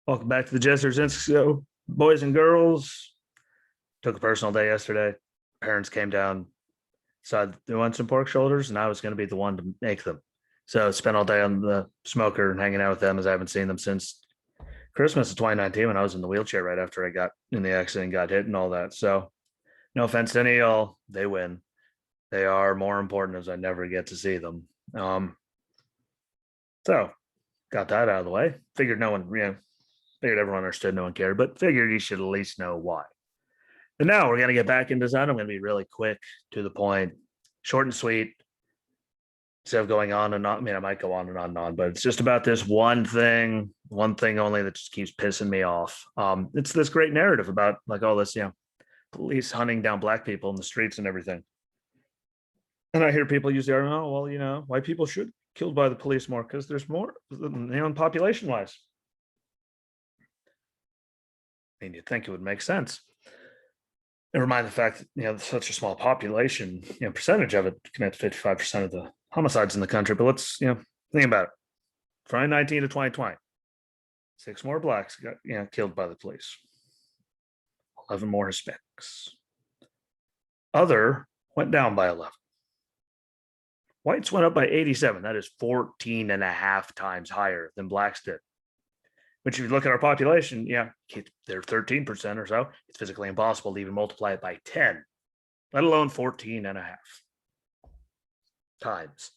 Welcome back to the Jesse Rucinski Show, boys and girls. Took a personal day yesterday. Parents came down, decided they want some pork shoulders, and I was going to be the one to make them. So spent all day on the smoker and hanging out with them as I haven't seen them since Christmas of 2019 when I was in the wheelchair right after I got in the accident, got hit, and all that. So no offense to any of y'all, they win. They are more important as I never get to see them. So got that out of the way. Figured no one, figured everyone understood, no one cared, but figured you should at least know why. And now we're going to get back into that. I'm going to be really quick, to the point, short and sweet. Instead of going on and on, I mean, I might go on and on, but it's just about this one thing only that just keeps pissing me off. It's this great narrative about like all this, police hunting down black people in the streets and everything. And I hear people use the argument, oh, well, white people should be killed by the police more because there's more, population wise. I mean, you'd think it would make sense. Never mind the fact that such a small population, percentage of it commits 55% of the homicides in the country. But let's think about it. 2019 to 2020, 6 more blacks got killed by the police. 11 more Hispanics. Other went down by 11. Whites went up by 87. That is 14 and a half times higher than blacks did. Which, if you look at our population, they're 13% or so. It's physically impossible to even multiply it by 10, let alone 14 and a half times.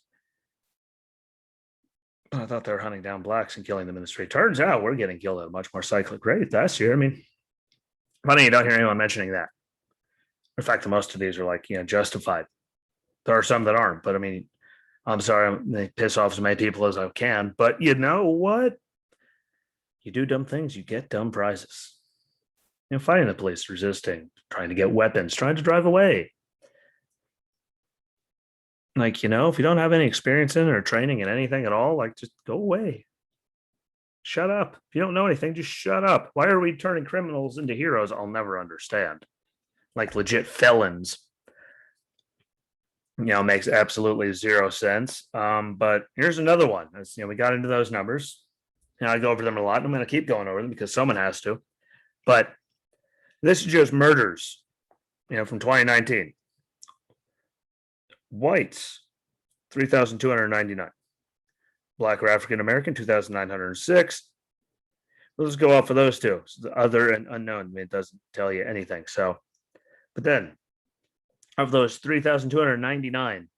I thought they were hunting down blacks and killing them in the street. Turns out we're getting killed at a much more cyclic rate last year. I mean, funny you don't hear anyone mentioning that. In fact, the most of these are like, justified. There are some that aren't, but I mean, I'm sorry, they piss off as many people as I can. But you know what? You do dumb things, you get dumb prizes. Fighting the police, resisting, trying to get weapons, trying to drive away. Like, if you don't have any experience in it or training in anything at all, like, just go away. Shut up. If you don't know anything, just shut up. Why are we turning criminals into heroes? I'll never understand. Like legit felons. Makes absolutely zero sense. But here's another one. As we got into those numbers. I go over them a lot, and I'm going to keep going over them because someone has to. But this is just murders, from 2019. Whites, 3,299. Black or African American, 2,906. Let's go off for those two. So the other and unknown, it doesn't tell you anything. So, but then, of those 3,299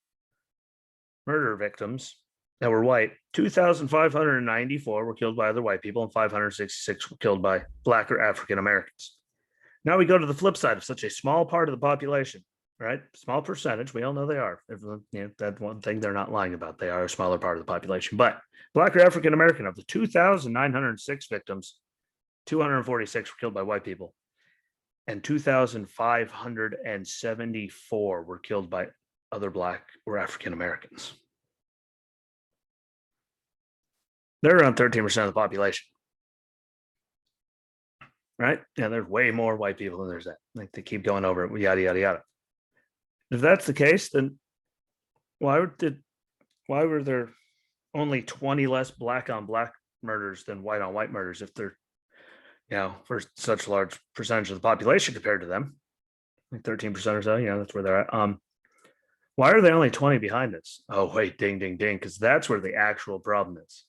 murder victims that were white, 2,594 were killed by other white people, and 566 were killed by Black or African Americans. Now we go to the flip side of such a small part of the population, right? Small percentage. We all know they are. That's one thing they're not lying about. They are a smaller part of the population. But Black or African American, of the 2,906 victims, 246 were killed by white people, and 2,574 were killed by other Black or African Americans. They're around 13% of the population. Right? Yeah, there's way more white people than there's that. Like, they keep going over it, yada, yada, yada. If that's the case, then why were there only 20 less black on black murders than white on white murders if they're, for such a large percentage of the population compared to them? Like 13% or so, that's where they're at. Why are they only 20 behind us? Oh, wait, ding, ding, ding, because that's where the actual problem is.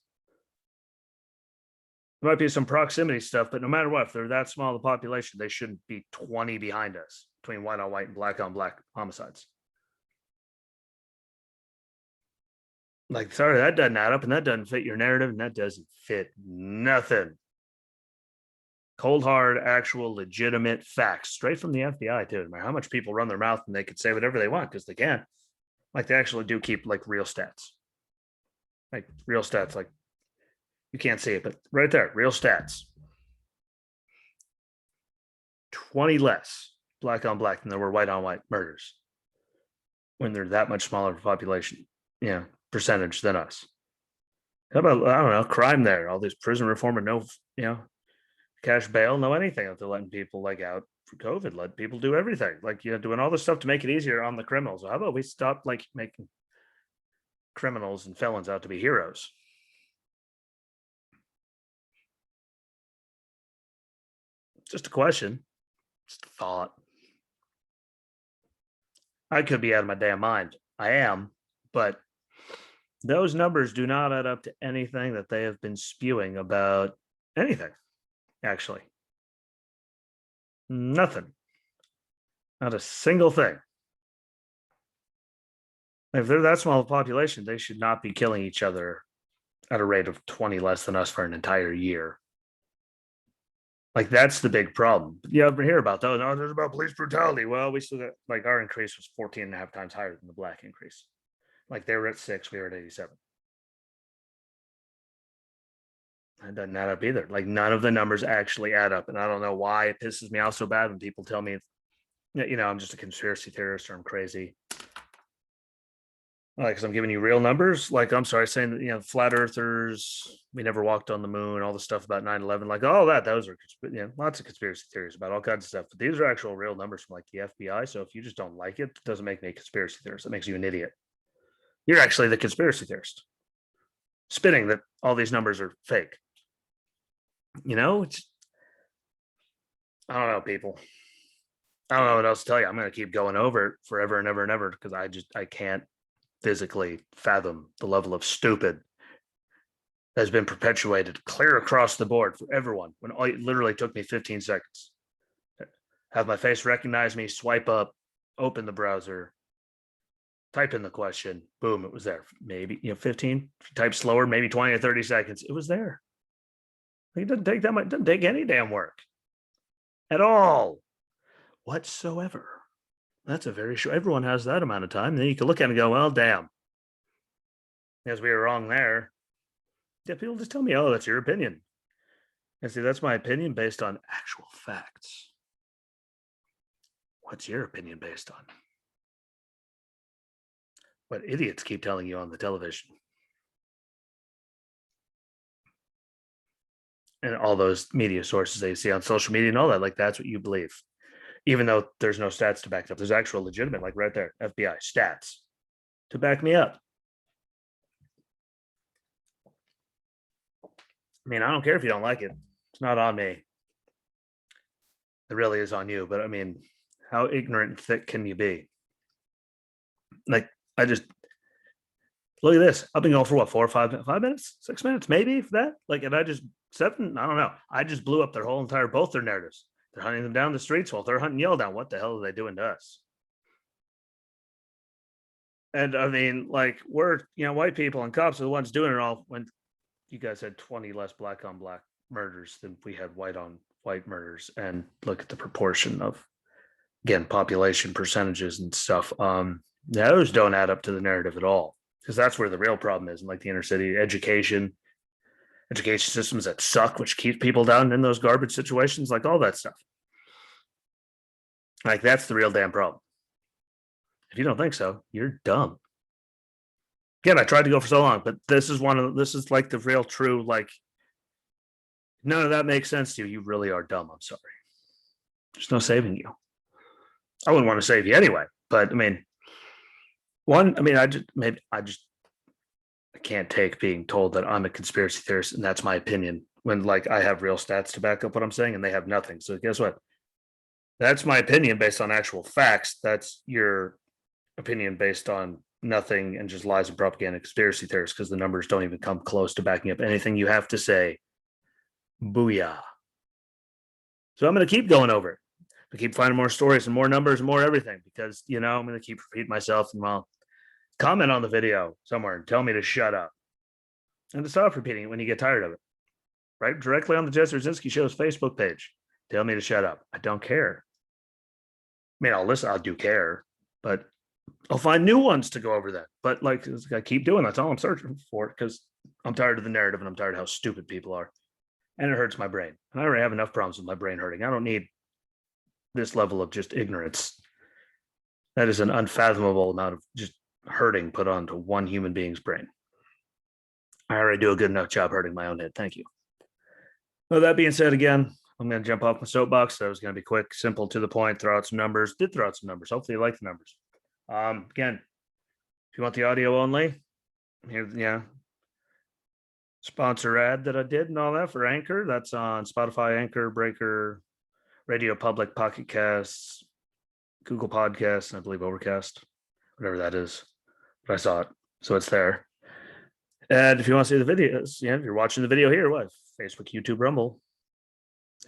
There might be some proximity stuff, but no matter what, if they're that small of the population, they shouldn't be 20 behind us between white on white and black on black homicides. Like, sorry, that doesn't add up, and that doesn't fit your narrative, and that doesn't fit nothing. Cold, hard, actual, legitimate facts, straight from the FBI, too. No matter how much people run their mouth, and they could say whatever they want because they can. Like, they actually do keep like real stats. Like real stats, like, you can't see it, but right there, real stats. 20 less black on black than there were white on white murders when they're that much smaller population, percentage than us. How about, I don't know, crime there? All these prison reform and no, cash bail, no anything. If they're letting people like out for COVID, let people do everything. Like, doing all this stuff to make it easier on the criminals. How about we stop like making criminals and felons out to be heroes? Just a question. Just a thought. I could be out of my damn mind. I am, but those numbers do not add up to anything that they have been spewing about anything, actually. Nothing. Not a single thing. If they're that small of a population, they should not be killing each other at a rate of 20 less than us for an entire year. Like, that's the big problem. You ever hear about those? No, there's about police brutality. Well, we still got, like, our increase was 14 and a half times higher than the black increase. Like, they were at 6, we were at 87. It doesn't add up either. Like, none of the numbers actually add up. And I don't know why it pisses me off so bad when people tell me, I'm just a conspiracy theorist or I'm crazy. Like, because I'm giving you real numbers. Like, I'm sorry, saying that, flat earthers, we never walked on the moon, all the stuff about 9/11, like all that, those are, lots of conspiracy theories about all kinds of stuff. But these are actual real numbers from like the FBI. So if you just don't like it, it doesn't make me a conspiracy theorist. It makes you an idiot. You're actually the conspiracy theorist, spinning that all these numbers are fake. It's, I don't know, people. I don't know what else to tell you. I'm going to keep going over it forever and ever and ever because I can't physically fathom the level of stupid that has been perpetuated clear across the board for everyone when it literally took me 15 seconds. Have my face recognize me, swipe up, open the browser, type in the question, boom, it was there. Maybe 15, type slower, maybe 20 or 30 seconds. It was there. It doesn't take that much, it doesn't take any damn work at all whatsoever. That's a very short, everyone has that amount of time. Then you can look at it and go, well, damn. Yes, we were wrong there. Yeah, people just tell me, oh, that's your opinion. And see, that's my opinion based on actual facts. What's your opinion based on? What idiots keep telling you on the television. And all those media sources they see on social media and all that, like that's what you believe. Even though there's no stats to back it up. There's actual legitimate, like right there, FBI stats to back me up. I mean, I don't care if you don't like it. It's not on me. It really is on you. But I mean, how ignorant and thick can you be? Like, I just look at this. I've been going for what, 4 or 5 minutes, 6 minutes, maybe if that. Like, and I just 7. I don't know. I just blew up their whole entire both their narratives. They're hunting them down the streets while they're hunting yell down. What the hell are they doing to us? And I mean, like, we're white people and cops are the ones doing it all. When you guys had 20 less black on black murders than we had white on white murders, and look at the proportion of, again, population percentages and stuff. Those don't add up to the narrative at all, because that's where the real problem is. And like the inner city education systems that suck, which keep people down in those garbage situations, like all that stuff. Like, that's the real damn problem. If you don't think so, you're dumb. Again, I tried to go for so long, but this is like the real true, like, none of that makes sense to you. You really are dumb. I'm sorry. There's no saving you. I wouldn't want to save you anyway, but I mean, I can't take being told that I'm a conspiracy theorist and that's my opinion when, like, I have real stats to back up what I'm saying and they have nothing. So guess what? That's my opinion based on actual facts. That's your opinion based on nothing and just lies and propaganda, conspiracy theorists, because the numbers don't even come close to backing up anything you have to say. Booyah. So I'm going to keep going over it. I keep finding more stories and more numbers and more everything because, I'm going to keep repeating myself, and well, comment on the video somewhere and tell me to shut up and to stop repeating it when you get tired of it. Right? Directly on the Jesse Rucinski Show's Facebook page. Tell me to shut up. I don't care. I mean, I'll listen. I do care, but I'll find new ones to go over that. But like, I keep doing that's all I'm searching for, because I'm tired of the narrative and I'm tired of how stupid people are. And it hurts my brain. And I already have enough problems with my brain hurting. I don't need this level of just ignorance. That is an unfathomable amount of just hurting put onto one human being's brain. I already do a good enough job hurting my own head. Thank you. Well, that being said, again, I'm going to jump off my soapbox. That was going to be quick, simple, to the point, throw out some numbers. Did throw out some numbers. Hopefully you like the numbers. Again, if you want the audio only, here, sponsor ad that I did and all that for Anchor. That's on Spotify, Anchor, Breaker, Radio Public, Pocket Casts, Google Podcasts, and I believe Overcast, whatever that is. But I saw it, so it's there. And if you want to see the videos, yeah, if you're watching the video here, what Facebook, YouTube, Rumble,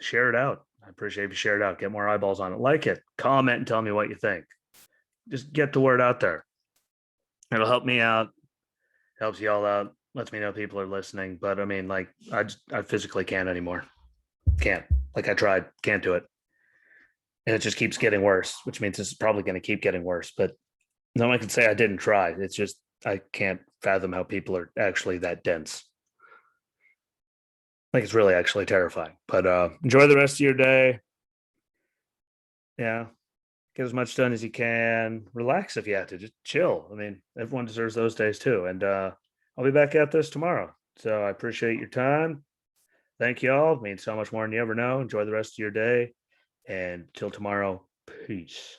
share it out. I appreciate if you share it out. Get more eyeballs on it. Like it, comment, and tell me what you think. Just get the word out there. It'll help me out, helps y'all out, lets me know people are listening. But I mean, like, I physically can't anymore. Can't. Like, I tried, can't do it. And it just keeps getting worse, which means it's probably going to keep getting worse. But no one can say I didn't try. It's just, I can't fathom how people are actually that dense. Like, it's really actually terrifying. But enjoy the rest of your day. Yeah. Get as much done as you can. Relax if you have to. Just chill. I mean, everyone deserves those days too. And I'll be back at this tomorrow. So I appreciate your time. Thank you all. It means so much more than you ever know. Enjoy the rest of your day. And till tomorrow, peace.